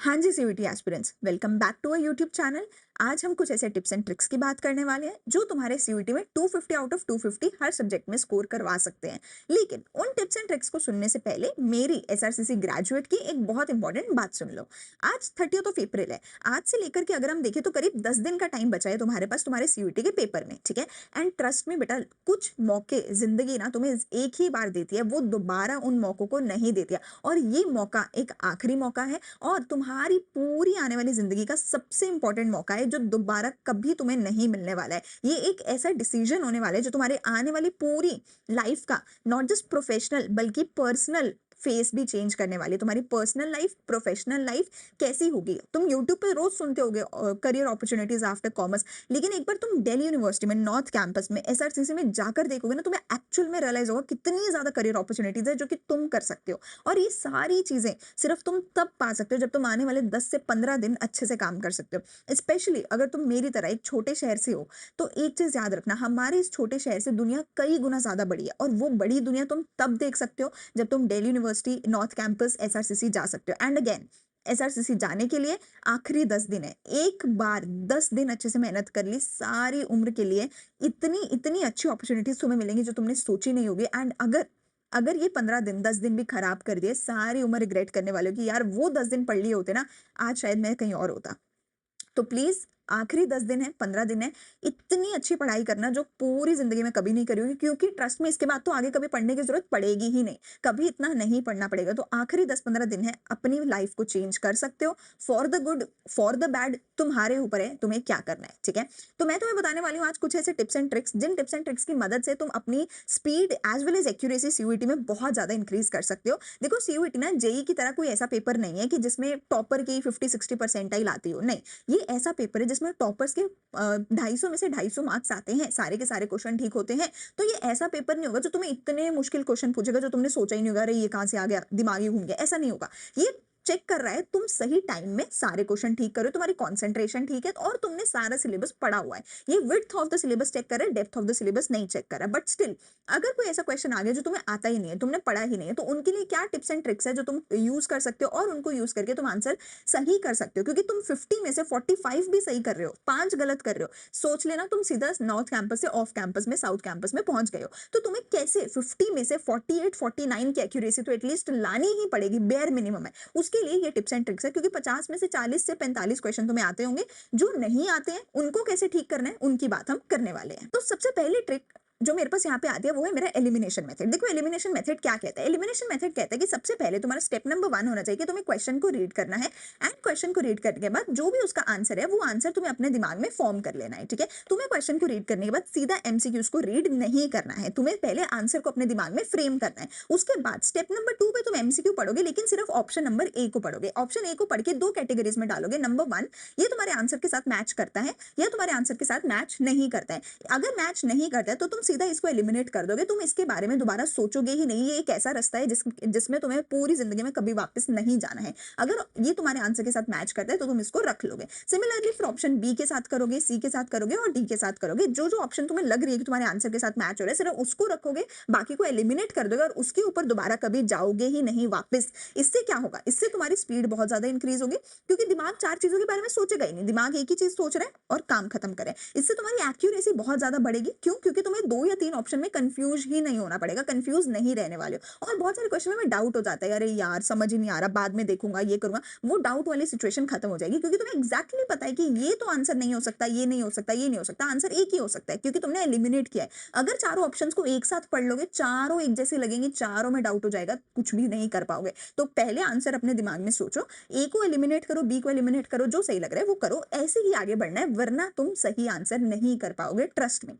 हाँ जी CUET aspirants, welcome back to a YouTube channel. आज हम कुछ ऐसे टिप्स एंड ट्रिक्स की बात करने वाले हैं जो तुम्हारे सीयूईटी में 250 आउट ऑफ 250 हर सब्जेक्ट में स्कोर करवा सकते हैं। लेकिन उन टिप्स एंड ट्रिक्स को सुनने से पहले मेरी एसआरसीसी ग्रेजुएट की एक बहुत इंपॉर्टेंट बात सुन लो। आज 30th ऑफ अप्रैल है। आज से लेकर के अगर हम देखें तो करीब 10 दिन का टाइम बचा है तुम्हारे पास तुम्हारे सीयूईटी के पेपर में, ठीक है। एंड ट्रस्ट में बेटा, कुछ मौके जिंदगी ना तुम्हें एक ही बार देती है, वो दोबारा उन मौकों को नहीं देती है। और ये मौका एक आखिरी मौका है और तुम्हारी पूरी आने वाली जिंदगी का सबसे इंपॉर्टेंट मौका है जो दोबारा कभी तुम्हें नहीं मिलने वाला है। ये एक ऐसा डिसीजन होने वाला है जो तुम्हारे आने वाली पूरी लाइफ का नॉट जस्ट प्रोफेशनल बल्कि पर्सनल फेस भी चेंज करने वाली है। तुम्हारी पर्सनल लाइफ, प्रोफेशनल लाइफ कैसी होगी। तुम यूट्यूब पे रोज सुनते होगे करियर अपॉर्चुनिटीज आफ्टर कॉमर्स, लेकिन एक बार तुम दिल्ली यूनिवर्सिटी में नॉर्थ कैंपस में एसआरसीसी में जाकर देखोगे ना, तुम्हें एक्चुअल में रियलाइज होगा कितनी ज्यादा करियर अपॉर्चुनिटीज है जो कि तुम कर सकते हो। और ये सारी चीजें सिर्फ तुम तब पा सकते हो जब तुम आने वाले 10 से 15 दिन अच्छे से काम कर सकते हो। स्पेशली अगर तुम मेरी तरह एक छोटे शहर से हो, तो एक चीज याद रखना, हमारे इस छोटे शहर से दुनिया कई गुना ज्यादा बड़ी है। और वो बड़ी दुनिया तुम तब देख सकते हो जब तुम Delhi university north campus SRCC जा सकते हो। एंड अगेन, एसआरसीसी जाने के लिए आखिरी 10 दिन है। एक बार 10 दिन अच्छे से मेहनत कर ली, सारी उम्र के लिए इतनी इतनी अच्छी अपॉर्चुनिटीज तुम्हें मिलेंगी जो तुमने सोची नहीं होगी। एंड अगर अगर ये 15 दिन 10 दिन भी खराब कर दिए, सारी उम्र रिग्रेट करने वाले हो कि यार वो 10 दिन पढ़ लिए होते ना, आज शायद मैं कहीं और होता। तो प्लीज, आखिरी 10 दिन है, 15 दिन है, इतनी अच्छी पढ़ाई करना जो पूरी जिंदगी में कभी नहीं करी होगी, क्योंकि ट्रस्ट में इसके बाद तो आगे कभी पढ़ने की जरूरत पड़ेगी ही नहीं। कभी इतना नहीं पढ़ना पड़ेगा। तो आखिरी 10-15 दिन है, अपनी लाइफ को चेंज कर सकते हो for the good, for the bad, तुम्हारे ऊपर है तुम्हें क्या करना है, ठीक है। तो मैं तुम्हें बताने वाली हूँ आज कुछ ऐसे टिप्स एंड ट्रिक्स, जिन टिप्स एंड ट्रिक्स की मदद से तुम अपनी speed as well as accuracy CUET में बहुत ज्यादा इंक्रीज कर सकते हो। देखो, सीयूईटी ना जेई की तरह कोई ऐसा पेपर नहीं है कि जिसमें टॉपर की 50-60 परसेंटाइल आती हो, नहीं। ये ऐसा पेपर है जिसमें टॉपर्स के 250 में से 250 मार्क्स आते हैं, सारे के सारे क्वेश्चन ठीक होते हैं। तो ये ऐसा पेपर नहीं होगा जो तुम्हें इतने मुश्किल क्वेश्चन पूछेगा जो तुमने सोचा ही नहीं होगा, अरे ये कहाँ से आ गया, दिमाग ही घूम गया, ऐसा नहीं होगा। ये चेक कर रहा है तुम सही टाइम में सारे क्वेश्चन ठीक करो, तुम्हारी कंसंट्रेशन ठीक है और तुमने सारा सिलेबस पढ़ा हुआ है। ये width of the syllabus check कर रहा है, डेप्थ ऑफ द सिलेबस नहीं चेक कर रहा है। बट स्टिल, अगर कोई ऐसा क्वेश्चन आ गया जो तुम्हें आता ही नहीं है, तुमने पढ़ा ही नहीं है, तो उनके लिए क्या टिप्स एंड ट्रिक्स है जो तुम यूज कर सकते हो और उनको यूज करके तुम आंसर सही कर सकते हो। क्योंकि तुम 50 में से 45 भी सही कर रहे हो, 5 गलत कर रहे हो, सोच लेना तुम सीधा नॉर्थ कैंपस से ऑफ कैंपस में, साउथ कैंपस में पहुंच गए हो। तो तुम्हें कैसे 50 में से 48 49 की एक्यूरेसी तो एटलीस्ट लानी ही पड़ेगी, बेयर मिनिमम है। उसके लिए ये टिप्स एंड ट्रिक्स है, क्योंकि 50 में से 40 से 45 क्वेश्चन तुम्हें आते होंगे। जो नहीं आते हैं उनको कैसे ठीक करना है, उनकी बात हम करने वाले हैं। तो सबसे पहले ट्रिक जो मेरे पास यहाँ पे आती है वो है मेरा एलिमिनेशन मेथड। देखो, एलिमिनेशन मेथड क्या कहता है। एलिमिनेशन मेथड कहता है कि सबसे पहले तुम्हारा स्टेप नंबर 1 होना चाहिए कि तुम्हें क्वेश्चन को रीड करना है। एंड क्वेश्चन को रीड करने के बाद जो भी उसका आंसर है, वो आंसर तुम्हें अपने दिमाग में फॉर्म कर लेना है, ठीक है। तुम्हें क्वेश्चन को रीड करने के बाद सीधा एमसीक्यूज को रीड नहीं करना है, तुम्हें पहले आंसर को अपने दिमाग में फ्रेम करना है। उसके बाद स्टेप नंबर 2 पे तुम एमसीक्यू पढ़ोगे, लेकिन सिर्फ ऑप्शन नंबर ए को पढ़ोगे। ऑप्शन ए को पढ़ के दो कैटेगरीज में डालोगे। नंबर 1, ये तुम्हारे आंसर के साथ मैच करता है या तुम्हारे आंसर के साथ मैच नहीं करता है। अगर मैच नहीं करता है तो तुम सीधा इसको एलिमिनेट कर दोगे, तुम इसके बारे में दोबारा सोचोगे ही नहीं। ये एक ऐसा रास्ता है जिसमें तुम्हें पूरी जिंदगी में कभी वापस नहीं जाना है। अगर ये तुम्हारे आंसर के साथ मैच करता है तो तुम इसको रख लोगे। सिमिलरली फिर ऑप्शन बी के साथ करोगे, सी के साथ करोगे और डी के साथ करोगे। जो जो ऑप्शन तुम्हें लग रही है कि तुम्हारे आंसर के साथ मैच हो रहा है, सिर्फ उसको रखोगे, बाकी को एलिमिनेट कर दोगे और उसके ऊपर दोबारा कभी जाओगे ही नहीं वापस। इससे क्या होगा, इससे तुम्हारी स्पीड बहुत ज्यादा इंक्रीज होगी, क्योंकि दिमाग चार चीजों के बारे में सोचेगा ही नहीं, दिमाग एक ही चीज सोच रहा है और काम खत्म करे। इससे तुम्हारी एक्यूरेसी बहुत ज्यादा बढ़ेगी। क्यों? क्योंकि तुम्हें 2 या 3 ऑप्शन में कंफ्यूज ही नहीं होना पड़ेगा, कंफ्यूज नहीं रहने वाले हो। और बहुत सारे क्वेश्चन में डाउट हो जाता है, अरे यार समझ ही नहीं आ रहा, बाद में देखूंगा, ये करूंगा। वो डाउट वाली सिचुएशन खत्म हो जाएगी, क्योंकि तुम्हें एग्जैक्टली पता है कि ये तो आंसर नहीं हो सकता, ये नहीं हो सकता, ये नहीं हो सकता, आंसर एक ही हो सकता है, क्योंकि तुमने एलिमिनेट किया है। अगर चारों ऑप्शंस को एक साथ पढ़ लोगे, चारों एक जैसे लगेंगे, चारों में डाउट हो जाएगा, कुछ भी नहीं कर पाओगे। तो पहले आंसर अपने दिमाग में सोचो, ए को एलिमिनेट करो, बी को एलिमिनेट करो, जो सही लग रहा है वो करो, ऐसे ही आगे बढ़ना है, वरना तुम सही आंसर नहीं कर पाओगे, ट्रस्ट में।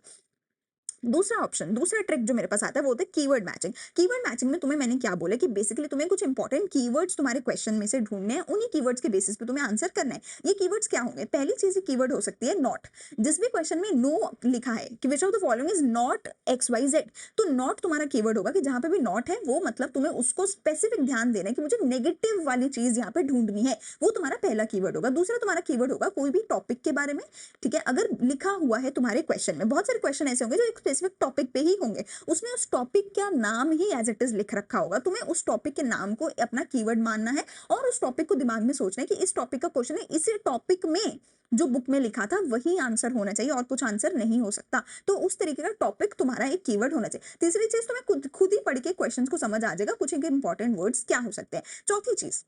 दूसरा ऑप्शन, दूसरा ट्रिक जो मेरे पास आता है वो होता है कीवर्ड मैचिंग। कीवर्ड मैचिंग में तुम्हें मैंने क्या बोला कि बेसिकली तुम्हें कुछ इंपॉर्टेंट कीवर्ड्स तुम्हारे क्वेश्चन में से ढूंढने हैं, उन्हीं कीवर्ड्स के बेसिस पे तुम्हें आंसर करना है। ये कीवर्ड्स क्या होंगे? पहली चीज कीवर्ड हो सकती है नॉट। जिस भी क्वेश्चन में नो लिखा है कि which of the following is not X Y Z, तो नॉट तुम्हारा कीवर्ड होगा कि जहां पे भी नॉट है वो मतलब तुम्हें उसको स्पेसिफिक ध्यान देना है कि मुझे नेगेटिव वाली चीज यहाँ पे ढूंढनी है। वो तुम्हारा पहला कीवर्ड होगा। दूसरा तुम्हारा कीवर्ड होगा कोई भी टॉपिक के बारे में, ठीक है। अगर लिखा हुआ है तुम्हारे क्वेश्चन में, बहुत सारे क्वेश्चन ऐसे होंगे जो एक स्पेसिफिक टॉपिक पे ही होंगे। उसने उस टॉपिक का नाम ही एज इट इज लिख रखा होगा। तुम्हें उस टॉपिक के नाम को अपना कीवर्ड मानना है और उस टॉपिक को दिमाग में सोचना है कि इस टॉपिक का क्वेश्चन है, इसी टॉपिक में जो बुक में लिखा था वही आंसर होना चाहिए और कुछ आंसर नहीं हो सकता। तो उस तरीके का टॉपिक तुम्हारा एक कीवर्ड होना चाहिए। तीसरी चीज, तुम्हें खुद खुद ही पढ़ के क्वेश्चंस को समझ आ जाएगा कुछ एक इंपॉर्टेंट वर्ड्स क्या हो सकते हैं। चौथी चीज,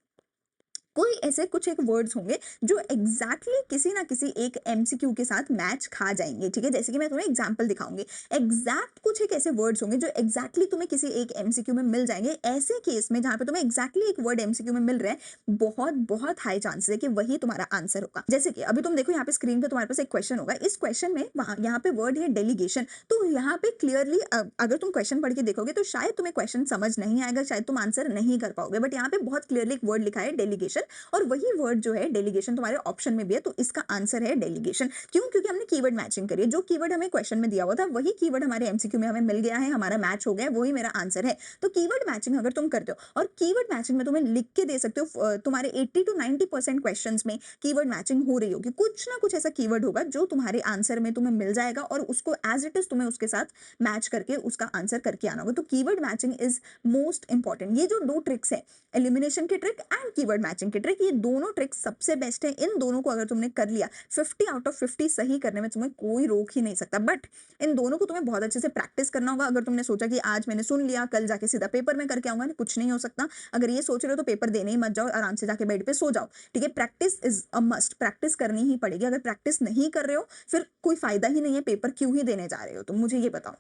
कोई ऐसे कुछ एक वर्ड्स होंगे जो एग्जैक्टली किसी ना किसी एक एमसीक्यू के साथ मैच खा जाएंगे, ठीक है। जैसे कि मैं तुम्हें एग्जांपल दिखाऊंगी। एग्जैक्ट कुछ एक ऐसे वर्ड्स होंगे जो एग्जैक्टली तुम्हें किसी एक एमसीक्यू में मिल जाएंगे। ऐसे केस में जहां पे तुम्हें एग्जैक्टली एक वर्ड एमसीक्यू में मिल रहा है, बहुत बहुत हाई चांसेस है कि वही तुम्हारा आंसर होगा। जैसे कि अभी तुम देखो यहाँ पे स्क्रीन पे तुम्हारे पास एक क्वेश्चन होगा। इस क्वेश्चन में वहां यहाँ पे वर्ड है डेलीगेशन। तो यहाँ पे क्लियरली अगर तुम क्वेश्चन पढ़ के देखोगे तो शायद तुम्हें क्वेश्चन समझ नहीं आएगा, शायद तुम आंसर नहीं कर पाओगे। बट यहाँ पे बहुत क्लियरली एक वर्ड लिखा है डेलीगेशन, और वही वर्ड जो है डेलीगेशन तुम्हारे ऑप्शन में भी है। तो इसका आंसर है डेलीगेशन। क्यों? क्योंकि हमने कीवर्ड मैचिंग करी है। जो कीवर्ड हमें क्वेश्चन में दिया हुआ था वही कीवर्ड हमारे एमसीक्यू में हमें मिल गया है, हमारा मैच हो गया है, वही मेरा आंसर है। तो कीवर्ड मैचिंग अगर तुम करते हो, और कीवर्ड मैचिंग में तुम्हें लिख के दे सकते हो, तुम्हारे 80 to 90% क्वेश्चंस में कीवर्ड मैचिंग हो रही होगी। कुछ ना कुछ ऐसा कीवर्ड होगा जो तुम्हारे आंसर में तुम्हें मिल जाएगा और उसको एज इट इज तुम्हें उसके साथ मैच करके उसका आंसर करके आना होगा। तो keyword matching is most important. ये जो दो ट्रिक्स है, एलिमिनेशन की ट्रिक एंड कीवर्ड मैचिंग की ट्रिक, ये दोनों ट्रिक्स सबसे बेस्ट है। इन दोनों को अगर तुमने कर लिया, 50 आउट ऑफ 50 सही करने में तुम्हें कोई रोक ही नहीं सकता। बट इन दोनों को तुम्हें बहुत अच्छे से प्रैक्टिस करना होगा। अगर तुमने सोचा कि आज मैंने सुन लिया, कल जाके सीधा पेपर में करके आऊंगा, कुछ नहीं हो सकता। अगर ये सोच रहे हो तो पेपर देने ही मत जाओ, आराम से जाके बेड पे सो जाओ, ठीक है। Practice is a must, practice करनी ही पड़ेगी। अगर प्रैक्टिस नहीं कर रहे हो फिर कोई फायदा ही नहीं है, पेपर क्यों ही देने जा रहे हो। तो मुझे ये बताओ।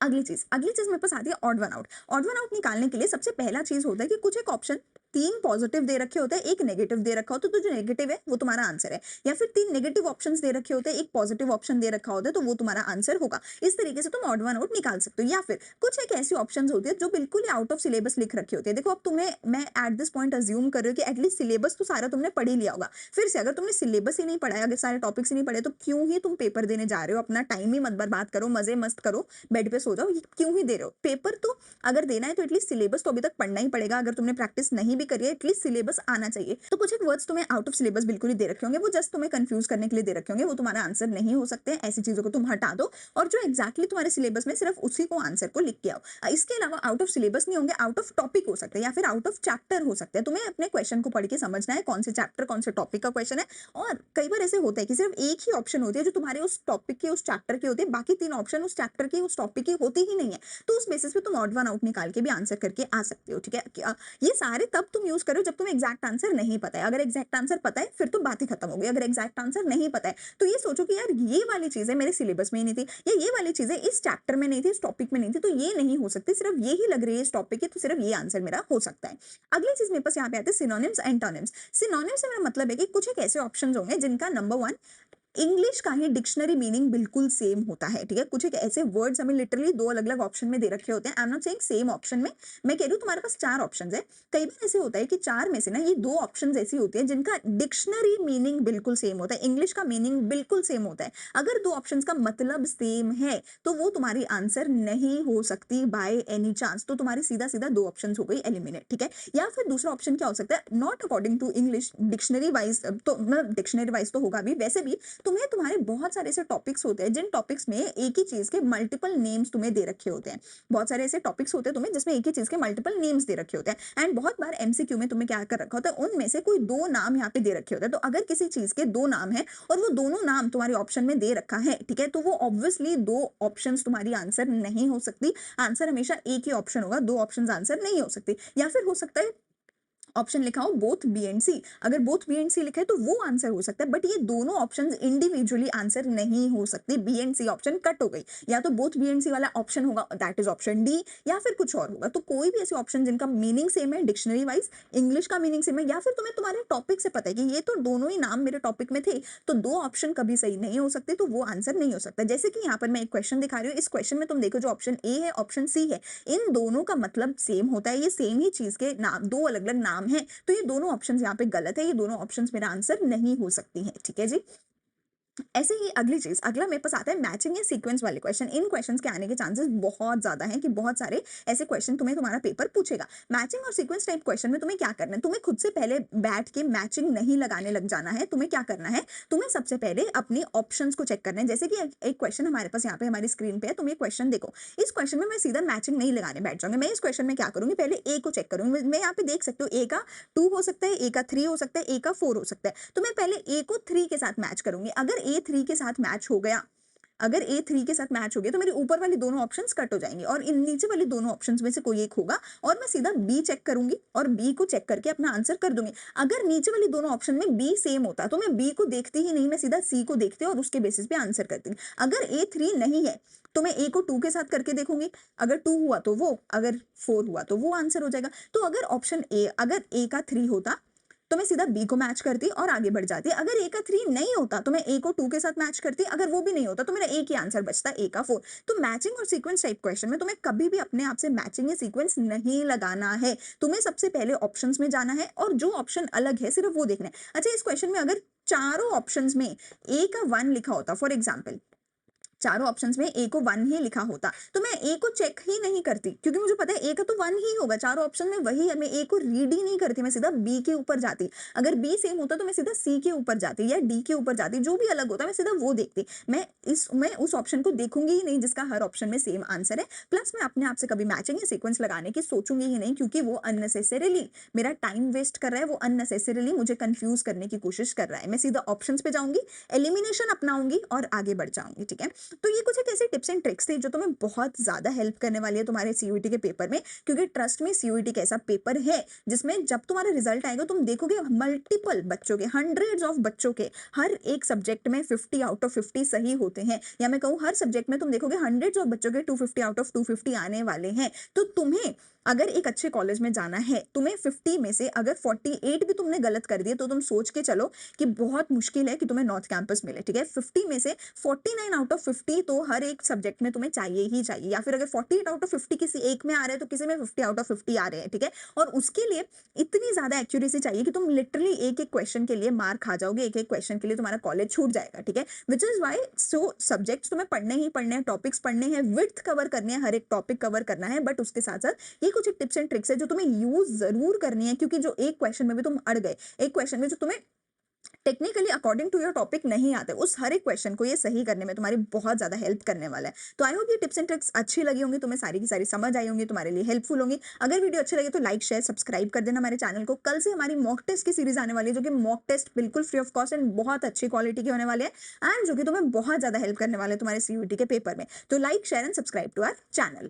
अगली चीज मेरे पास आती है odd one out. Odd one out निकालने के लिए सबसे पहला चीज होता है कि कुछ एक ऑप्शन तीन पॉजिटिव दे रखे होते हैं, एक नेगेटिव दे रखा होता है। तो जो नेगेटिव है वो तुम्हारा आंसर है। या फिर तीन नेगेटिव ऑप्शंस दे रखे होते हैं, एक पॉजिटिव ऑप्शन दे रखा होता है, तो वो तुम्हारा आंसर होगा। इस तरीके से तुम ऑड वन आउट निकाल सकते हो। या फिर कुछ एक ऐसी ऑप्शंस होती है जो बिल्कुल ही आउट ऑफ सिलेबस लिख रखे होते हैं। देखो अब तुम्हें मैं एट दिस पॉइंट अज्यूम कर रही हूँ कि एटलीस्ट सिलेबस तो सारा तुमने पढ़ ही लिया होगा। फिर से अगर तुमने सिलेबस ही नहीं पढ़ा है, अगर सारे टॉपिक्स ही नहीं पढ़े, तो क्यों ही तुम पेपर देने जा रहे हो। अपना टाइम ही मत बर्बाद करो, मजे मस्त करो, बेड पे सो जाओ, ये क्यों ही दे रहे हो। पेपर तो अगर देना है तो एटलीस्ट सिलेबस तो अभी तक पढ़ना ही पड़ेगा। अगर तुमने प्रैक्टिस नहीं भी करी है, एटलीस्ट सिलेबस आना चाहिए। तो कुछ एक वर्ड्स तुम्हें आउट ऑफ सिलेबस बिल्कुल ही दे रखे होंगे, वो जस्ट तुम्हें कंफ्यूज करने के लिए दे रखे होंगे, वो तुम्हारा आंसर नहीं हो सकते हैं। ऐसी चीजों को तुम हटा दो और जो एक्जैक्टली तुम्हारे सिलेबस में सिर्फ उसी को आंसर को लिख के आओ। इसके अलावा आउट ऑफ सिलेबस नहीं होंगे, आउट ऑफ टॉपिक हो सकते हैं या फिर आउट ऑफ चैप्टर हो सकते हैं। तुम्हें अपने क्वेश्चन को पढ़ के समझना है कौन से चैप्टर कौन से टॉपिक का क्वेश्चन है। और कई बार ऐसे होता है कि सिर्फ एक ही ऑप्शन होती है जो तुम्हारे उस टॉपिक के उस चैप्टर के होते हैं, बाकी तीन ऑप्शन उस चैप्टर के उस टॉपिक की होती ही नहीं है। तो उस बेसिस पे तुम ऑड वन आउट निकाल के भी आंसर करके आ सकते हो, ठीक है। ये सारे तब तुम यूज करो जब तुम्हें एग्जैक्ट आंसर नहीं पता है। अगर एग्जैक्ट आंसर पता है फिर तो बात ही खत्म हो गई। अगर एग्जैक्ट आंसर नहीं पता है तो ये सोचो कि यार ये वाली चीजें मेरे सिलेबस में ही नहीं थी, या ये वाली चीजें इस चैप्टर में नहीं थी, इस टॉपिक में नहीं थी, तो ये नहीं हो सकती। सिर्फ ये ही लग रही है इस टॉपिक की, तो सिर्फ ये आंसर मेरा हो सकता है। अगली चीज मेरे पास यहाँ पे आते हैं सिनोनिम्स एंड टर्निम्स। सिनोनिम्स से मेरा मतलब है कि कुछ एक ऐसे ऑप्शंस होंगे जिनका नंबर वन, इंग्लिश का ही डिक्शनरी मीनिंग बिल्कुल सेम होता है, ठीक है। कुछ एक ऐसे वर्ड्स हमें लिटरली दो अलग अलग ऑप्शन में दे रखे होते हैं। I am not saying same option में, मैं कह रही हूँ तुम्हारे पास चार ऑप्शंस है। कई बार ऐसे होता है कि चार में से ना ये दो ऑप्शंस ऐसी होती है जिनका डिक्शनरी मीनिंग बिल्कुल सेम होता है, इंग्लिश का मीनिंग बिल्कुल सेम होता है। अगर दो ऑप्शंस का मतलब सेम है तो वो तुम्हारी आंसर नहीं हो सकती बाय एनी चांस। तो तुम्हारी सीधा सीधा दो ऑप्शंस हो गई एलिमिनेट, ठीक है। या फिर दूसरा ऑप्शन क्या हो सकता है, not according to English dictionary wise, तो मतलब डिक्शनरी वाइज तो होगा भी, वैसे भी तुम्हें तुम्हारे बहुत सारे ऐसे टॉपिक्स होते हैं जिन टॉपिक्स में एक ही चीज के मल्टीपल नेम्स तुम्हें दे रखे होते हैं। बहुत सारे ऐसे टॉपिक्स होते हैं तुम्हें जिसमें एक ही चीज के मल्टीपल नेम्स दे रखे होते हैं। एंड बहुत बार एमसीक्यू में तुम्हें क्या कर रखा होता है, उनमें से कोई दो नाम यहाँ पे दे रखे होते हैं। तो अगर किसी चीज के दो नाम है और वो दोनों नाम तुम्हारे ऑप्शन में दे रखा है, ठीक है, तो वो ऑब्वियसली दो ऑप्शन तुम्हारी आंसर नहीं हो सकती। आंसर हमेशा एक ही ऑप्शन होगा, दो ऑप्शन आंसर नहीं हो सकती। या फिर हो सकता है ऑप्शन लिखा हो बोथ बी एंड सी। अगर बोथ बी एंड सी लिखा है तो वो आंसर हो सकता है, बट ये दोनों ऑप्शन इंडिविजुअली आंसर नहीं हो सकते। B and C option cut हो गई, या तो बोथ बी एंड सी वाला ऑप्शन होगा, दैट इज ऑप्शन डी, या फिर कुछ और होगा। तो कोई भी ऐसे ऑप्शन जिनका मीनिंग सेम है डिक्शनरी वाइज, इंग्लिश का मीनिंग सेम है, या फिर तुम्हें तुम्हारे टॉपिक से पता है कि ये तो दोनों ही नाम मेरे टॉपिक में थे, तो दो ऑप्शन कभी सही नहीं हो सकते, तो वो आंसर नहीं हो सकता। जैसे कि यहाँ पर मैं एक क्वेश्चन दिखा रही हूँ, इस क्वेश्चन में तुम देखो जो ऑप्शन ए है ऑप्शन सी है, इन दोनों का मतलब सेम होता है। ये सेम ही चीज के नाम, दो अलग अलग नाम है, तो ये दोनों ऑप्शंस यहाँ पे गलत है। ये दोनों ऑप्शंस मेरा आंसर नहीं हो सकती हैं, ठीक है जी। ऐसे ही अगली चीज, अगला मेरे पास आता है मैचिंग या सीक्वेंस वाले क्वेश्चन। इन क्वेश्चंस के आने के चांसेस बहुत ज्यादा हैं कि बहुत सारे ऐसे क्वेश्चन तुम्हें तुम्हारा पेपर पूछेगा। मैचिंग और सीक्वेंस टाइप क्वेश्चन में तुम्हें क्या करना है, तुम्हें खुद से पहले बैठ के मैचिंग नहीं लगाने लग जाना है। तुम्हें क्या करना है, तुम्हें सबसे पहले अपने ऑप्शंस को चेक करना है। जैसे कि एक क्वेश्चन हमारे पास यहाँ पे हमारी स्क्रीन पे है, तुम ये क्वेश्चन देखो। इस क्वेश्चन में मैं सीधा मैचिंग नहीं लगाने बैठ जाऊंगी। मैं इस क्वेश्चन में क्या करूंगी, पहले ए को चेक करूंगी। मैं यहाँ पे देख सकते हो ए का 2 हो सकता है, ए का 3 हो सकता है, ए का 4 हो सकता है। तो मैं पहले ए को 3 के साथ मैच करूंगी। अगर ए 3 के साथ मैच हो गया, अगर ए 3 के साथ मैच हो गया, तो मेरी ऊपर वाली दोनों ऑप्शंस कट हो जाएंगी और इन नीचे वाली दोनों ऑप्शंस में से कोई एक होगा और मैं सीधा बी चेक करूंगी और बी को चेक करके अपना आंसर कर दूंगी। अगर नीचे वाली दोनों ऑप्शन में बी सेम होता तो मैं बी को देखती ही नहीं, मैं सीधा सी को देखती और उसके बेसिस पे आंसर करती। अगर ए 3 नहीं है तो मैं ए को 2 के साथ करके देखूंगी। अगर 2 हुआ तो वो, अगर 4 हुआ तो वो आंसर हो जाएगा। तो अगर ऑप्शन ए, अगर ए का 3 होता तो मैं सीधा बी को मैच करती और आगे बढ़ जाती। अगर ए का 3 नहीं होता तो मैं ए को 2 के साथ मैच करती। अगर वो भी नहीं होता तो मेरा एक ही आंसर बचता, ए का 4। तो मैचिंग और सीक्वेंस टाइप क्वेश्चन में तुम्हें कभी भी अपने आप से मैचिंग या सीक्वेंस नहीं लगाना है। तुम्हें सबसे पहले ऑप्शंस में जाना है और जो ऑप्शन अलग है सिर्फ वो देखना है। अच्छा, इस क्वेश्चन में अगर चारों ऑप्शंस में ए का 1 लिखा होता, फॉर एग्जाम्पल चारों ऑप्शंस में ए को 1 ही लिखा होता तो मैं ए को चेक ही नहीं करती, क्योंकि मुझे पता है ए का तो 1 ही होगा, चारों ऑप्शन में वही है। मैं ए को रीड ही नहीं करती, मैं सीधा बी के ऊपर जाती। अगर बी सेम होता तो मैं सीधा सी के ऊपर जाती या डी के ऊपर जाती, जो भी अलग होता मैं सीधा वो देखती। मैं उस ऑप्शन को देखूंगी ही नहीं जिसका हर ऑप्शन में सेम आंसर है। प्लस मैं अपने आप से कभी मैचिंग या सीक्वेंस लगाने की सोचूंगी ही नहीं, क्योंकि वो अननेसेसरीली मेरा टाइम वेस्ट कर रहा है, वो अननेसेसरीली मुझे कंफ्यूज करने की कोशिश कर रहा है। मैं सीधा ऑप्शंस पे जाऊंगी, एलिमिनेशन अपनाऊंगी और आगे बढ़ जाऊंगी। ठीक है, तो ये कुछ एक ऐसे टिप्स एंड ट्रिक्स थे जो तुम्हें बहुत ज्यादा हेल्प करने वाली है तुम्हारे सीयूईटी के पेपर में। क्योंकि ट्रस्ट में, सीयूईटी एक ऐसा पेपर है जिसमें जब तुम्हारा रिजल्ट आएगा तुम देखोगे मल्टीपल बच्चों के, हंड्रेड्स ऑफ बच्चों के हर एक सब्जेक्ट में 50 आउट ऑफ 50 सही होते हैं, या मैं कहूँ हर सब्जेक्ट में तुम देखोगे हंड्रेड्स ऑफ बच्चों के 250 आउट ऑफ 250 आने वाले हैं। तो तुम्हें अगर एक अच्छे कॉलेज में जाना है, तुम्हें 50 में से अगर 48 भी तुमने गलत कर दिए तो तुम सोच के चलो कि बहुत मुश्किल है कि तुम्हें नॉर्थ कैंपस मिले। ठीक है, 50 में से 49 आउट ऑफ 50 तो हर एक सब्जेक्ट में तुम्हें चाहिए ही चाहिए। या फिर अगर 48 आउट ऑफ 50 किसी एक में आ रहे हैं तो किसी में 50 आउट ऑफ 50 आ रहे हैं। ठीक है, और उसके लिए इतनी ज्यादा एक्यूरेसी चाहिए कि तुम लिटरली एक एक क्वेश्चन के लिए मार खा जाओगे, एक एक क्वेश्चन के लिए तुम्हारा कॉलेज छूट जाएगा। ठीक है, which is Y so subjects तुम्हें पढ़ने ही पढ़ने हैं, टॉपिक्स पढ़ने हैं, विड्थ कवर करनी है, हर एक टॉपिक कवर करना है। बट उसके साथ साथ ये कुछ टिप्स एंड ट्रिक्स है जो तुम्हें यूज जरूर करनी है, क्योंकि जो एक क्वेश्चन में भी तुम अड़ गए, एक क्वेश्चन में जो तुम्हें technically according to your topic नहीं आते, उस हर एक क्वेश्चन को ये सही करने में तुम्हारी बहुत ज्यादा हेल्प करने वाला है। तो आई होप ये टिप्स एंड ट्रिक्स अच्छी लगी होंगी, तुम्हें सारी की सारी समझ आई होंगी, तुम्हारे लिए हेल्पफुल होंगी। अगर वीडियो अच्छी लगे तो लाइक शेयर सब्सक्राइब कर देना हमारे चैनल को। कल से हमारी मॉक टेस्ट की सीरीज आने वाली है, जो कि मॉक टेस्ट बिल्कुल फ्री ऑफ कॉस्ट एंड बहुत अच्छी क्वालिटी के होने वाले हैं, एंड जो कि तुम्हें बहुत ज्यादा हेल्प करने वाले हैं तुम्हारे सीयूईटी के पेपर में। तो like share and subscribe to our channel.